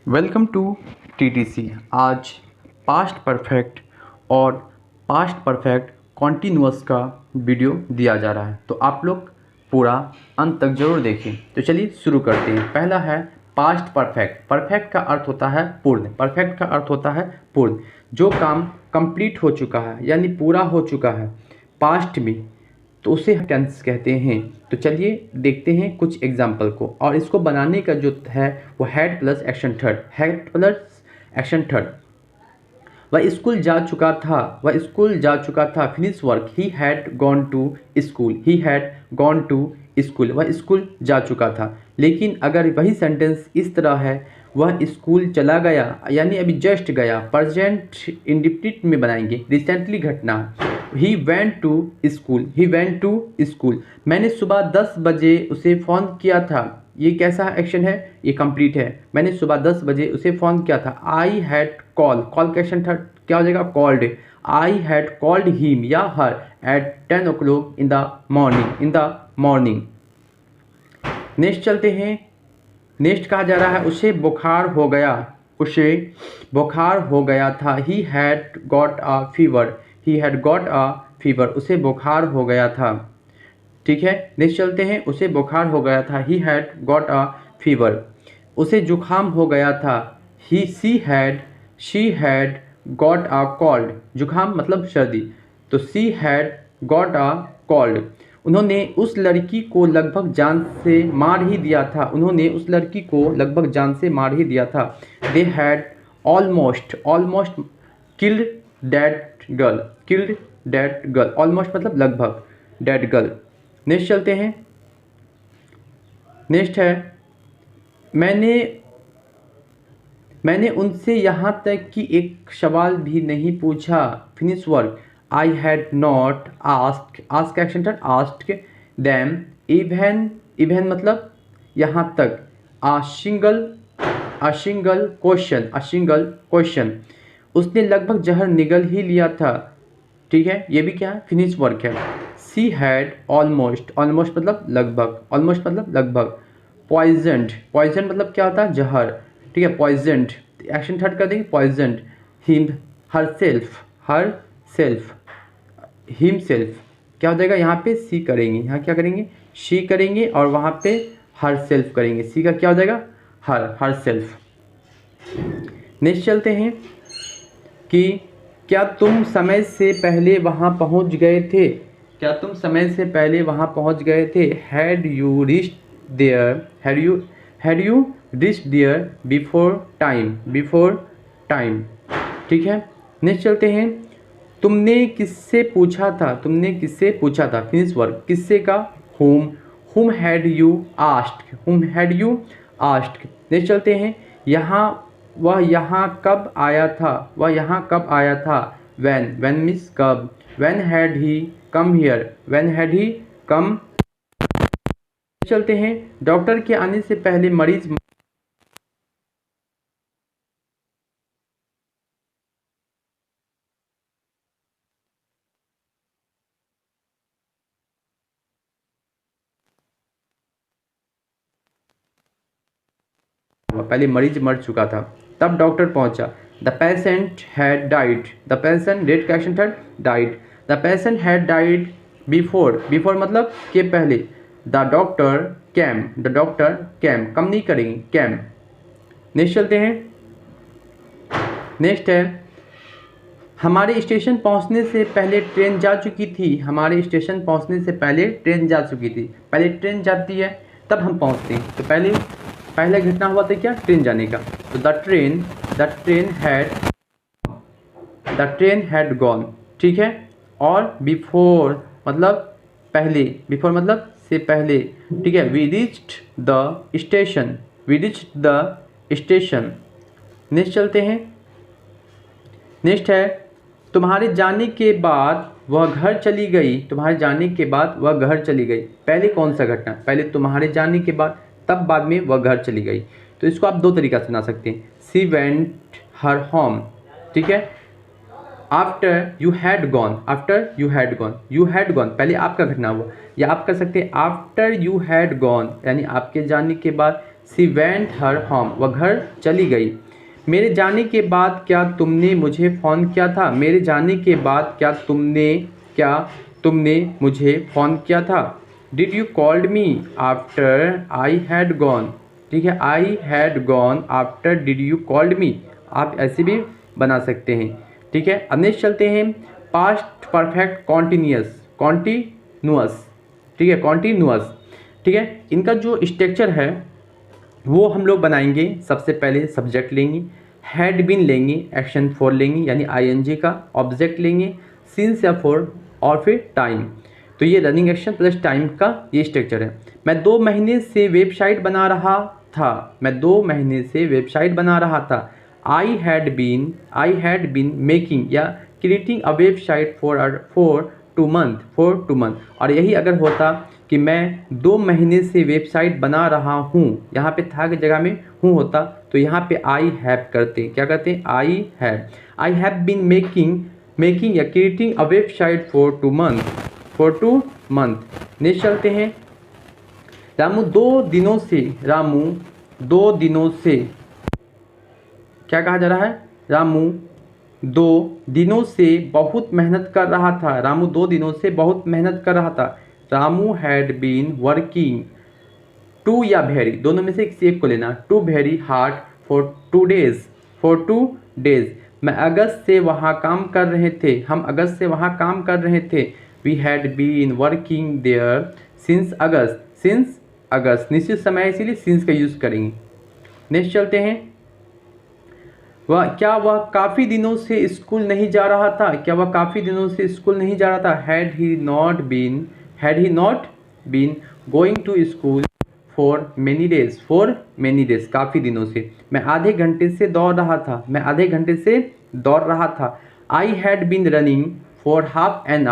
Welcome to TTC. आज past perfect और past perfect continuous का वीडियो दिया जा रहा है, तो आप लोग पूरा अंत तक ज़रूर देखें। तो चलिए शुरू करते हैं। पहला है पास्ट परफेक्ट। परफेक्ट का अर्थ होता है पूर्ण। परफेक्ट का अर्थ होता है पूर्ण, जो काम कंप्लीट हो चुका है यानी पूरा हो चुका है पास्ट में, तो उसे टेंस कहते हैं। तो चलिए देखते हैं कुछ एग्जाम्पल को, और इसको बनाने का जो है वो had plus action third. Had plus action third. वह स्कूल जा चुका था। वह स्कूल जा चुका था। Finish work. He had gone to school. He had gone to school. वह स्कूल जा चुका था। लेकिन अगर वही सेंटेंस इस तरह है, वह स्कूल चला गया, यानी अभी जस्ट गया, प्रेजेंट इंडिफिनिट में बनाएंगे, रिसेंटली घटना। He went to school. He went to school. मैंने सुबह 10 बजे उसे फ़ोन किया था। ये कैसा एक्शन है? ये कंप्लीट है। मैंने सुबह 10 बजे उसे फ़ोन किया था। I had call. कॉल का एक्शन था, क्या हो जाएगा? Called. I had called him या her at 10 o'clock in the morning. In the morning. Next चलते हैं। नेक्स्ट कहा जा रहा है उसे बुखार हो गया। उसे बुखार हो गया था। He had got a fever. He had got a fever. उसे बुखार हो गया था। ठीक है, नेक्स्ट चलते हैं। उसे बुखार हो गया था। He had got a fever. उसे जुखाम हो गया था। She had got a cold. जुखाम मतलब सर्दी, तो she had got a cold. उन्होंने उस लड़की को लगभग जान से मार ही दिया था। उन्होंने उस लड़की को लगभग जान से मार ही दिया था। They had almost killed that girl. Killed that girl. Almost मतलब लगभग, दैट गर्ल। नेक्स्ट चलते हैं। नेक्स्ट है मैंने उनसे यहाँ तक कि एक सवाल भी नहीं पूछा। Finish work. I had not ask. Ask action था, आस्क दैम इवन मतलब यहाँ तक। आ सिंगल क्वेश्चन। उसने लगभग जहर निगल ही लिया था। ठीक है, ये भी क्या है? फिनिश वर्क है। सी हैड ऑलमोस्ट मतलब लगभग। ऑलमोस्ट मतलब लगभग। पॉइजनड मतलब क्या होता है? जहर। ठीक है, पॉइजनड एक्शन थर्ड कर देंगे। Poisoned him himself. क्या हो जाएगा? यहाँ पे सी करेंगे, यहाँ क्या करेंगे? शी करेंगे, और वहाँ पे हर सेल्फ करेंगे। सी का क्या हो जाएगा? Her self. नेक्स्ट चलते हैं कि क्या तुम समय से पहले वहाँ पहुँच गए थे? क्या तुम समय से पहले वहाँ पहुँच गए थे? Had you reached there before time. ठीक है, नेक्स्ट चलते हैं। तुमने किससे पूछा था? Finish work. किससे का? whom had you asked। Next चलते हैं। वह यहाँ कब आया था? when मिस कब। when had he come। चलते हैं। डॉक्टर के आने से पहले मरीज पहले मरीज मर चुका था, तब डॉक्टर पहुंचा। The patient had died. The patient date का एक्शन था, died. The patient had died before मतलब के पहले। The doctor cam. कम नहीं करेंगे, कैम। नेक्स्ट चलते हैं। नेक्स्ट है हमारे स्टेशन पहुंचने से पहले ट्रेन जा चुकी थी। हमारे स्टेशन पहुंचने से पहले ट्रेन जा चुकी थी। पहले ट्रेन जाती है तब हम पहुंचते हैं, तो पहले घटना हुआ था क्या? ट्रेन जाने का। तो द ट्रेन हैड गॉन। ठीक है, और बिफोर मतलब पहले। बिफोर मतलब से पहले। ठीक है, we reached the station. Next चलते हैं। नेक्स्ट है तुम्हारे जाने के बाद वह घर चली गई। पहले कौन सा घटना? पहले तुम्हारे जाने के बाद, तब बाद में वह घर चली गई। तो इसको आप दो तरीका से सुना सकते हैं। She went her home. ठीक है, आफ्टर यू हैड गॉन। पहले आपका घटना हुआ, या आप कर सकते हैं आफ्टर यू हैड गॉन, यानी आपके जाने के बाद, सी वेंट हर होम, वह घर चली गई। मेरे जाने के बाद क्या तुमने मुझे फ़ोन किया था? मेरे जाने के बाद क्या तुमने मुझे फ़ोन किया था? Did you called me after I had gone. ठीक है, I had gone after did you called me, आप ऐसे भी बना सकते हैं। ठीक है, अब नेक्स्ट चलते हैं पास्ट परफेक्ट कॉन्टिन्यूअस। ठीक है, कॉन्टिन्यूअस। ठीक है, इनका जो स्ट्रक्चर है वो हम लोग बनाएंगे। सबसे पहले सब्जेक्ट लेंगे, हैड बीन लेंगे, एक्शन फॉर लेंगे यानी आईएनजी का, ऑब्जेक्ट लेंगे, सिंस या फॉर, और फिर टाइम। तो ये रनिंग एक्शन प्लस टाइम का ये स्ट्रक्चर है। मैं 2 महीने से वेबसाइट बना रहा था। आई हैड बीन मेकिंग या creating a website for 2 month. और यही अगर होता कि मैं 2 महीने से वेबसाइट बना रहा हूँ, यहाँ पे था की जगह में हूँ होता, तो यहाँ पे आई हैव करते, क्या करते हैं, आई हैव बीन मेकिंग या creating a website for 2 month. Next चलते हैं, रामू 2 दिनों से क्या कहा जा रहा है, रामू 2 दिनों से बहुत मेहनत कर रहा था। रामू 2 दिनों से बहुत मेहनत कर रहा था। Ramu had been working too या वेरी, दोनों में से किसी एक को लेना, too very hard for 2 days. हम अगस्त से वहाँ काम कर रहे थे। We had been working there since August, निश्चित समय इसीलिए सिंस का यूज़ करेंगे। नेक्स्ट चलते हैं, वह काफ़ी दिनों से स्कूल नहीं जा रहा था। Had he not been going to school for many days, काफ़ी दिनों से। मैं आधे घंटे से दौड़ रहा था। I had been running for half an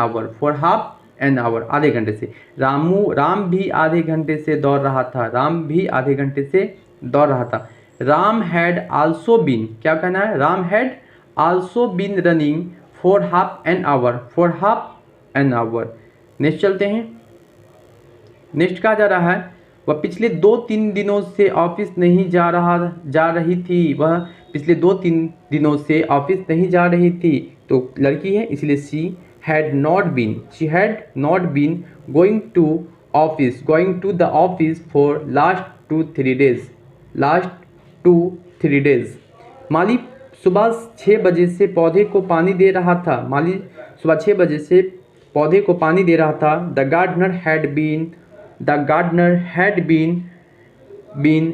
hour, आधे घंटे से। राम भी आधे घंटे से दौड़ रहा था। राम हैड आल्सो बीन, क्या कहना है, Ram had also been running for half an hour. Next चलते हैं, नेक्स्ट कहा जा रहा है, वह पिछले 2-3 दिनों से ऑफिस नहीं जा रही थी। तो लड़की है इसलिए she had not been going to the office for last 2-3 days. माली सुबह 6 बजे से पौधे को पानी दे रहा था। The gardener had been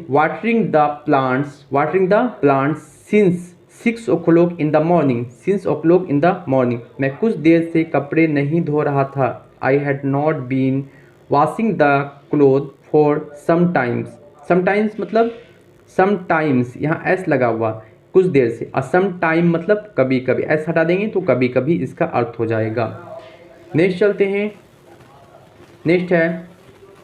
watering the plants since 6 o'clock in the morning। मैं कुछ देर से कपड़े नहीं धो रहा था। I had not been washing the clothes for sometimes मतलब sometimes, यहाँ s लगा हुआ, कुछ देर से, और sometime मतलब कभी कभी, s हटा देंगे तो कभी कभी इसका अर्थ हो जाएगा। नेक्स्ट चलते हैं, नेक्स्ट है,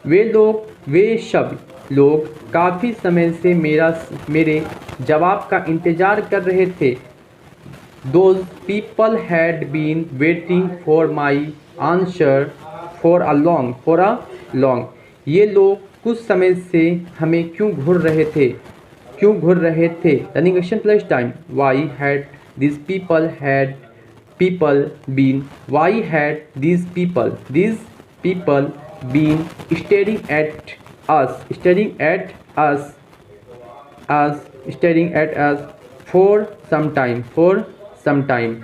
वे सब लोग काफ़ी समय से मेरे जवाब का इंतज़ार कर रहे थे। Those people had been waiting for my answer for a long। ये लोग कुछ समय से हमें क्यों घूर रहे थे। Running action plus time. Why had these people been staring at us for some time।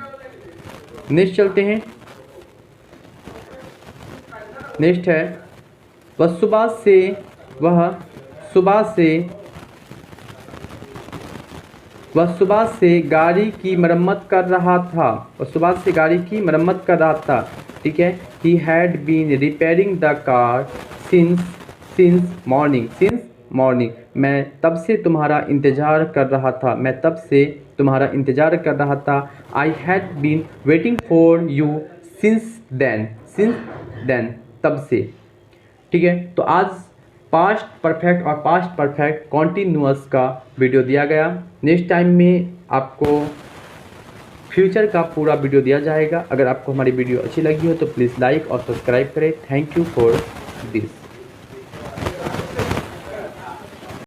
Next चलते हैं, नेक्स्ट है, वह सुबह से गाड़ी की मरम्मत कर रहा था। ठीक है, he had been repairing the car since morning। मैं तब से तुम्हारा इंतज़ार कर रहा था। I had been waiting for you since then, तब से। ठीक है, तो आज पास्ट परफेक्ट और पास्ट परफेक्ट कॉन्टिन्यूअस का वीडियो दिया गया। नेक्स्ट टाइम में आपको फ्यूचर का पूरा वीडियो दिया जाएगा। अगर आपको हमारी वीडियो अच्छी लगी हो तो प्लीज़ लाइक और सब्सक्राइब करें। Thank you for this.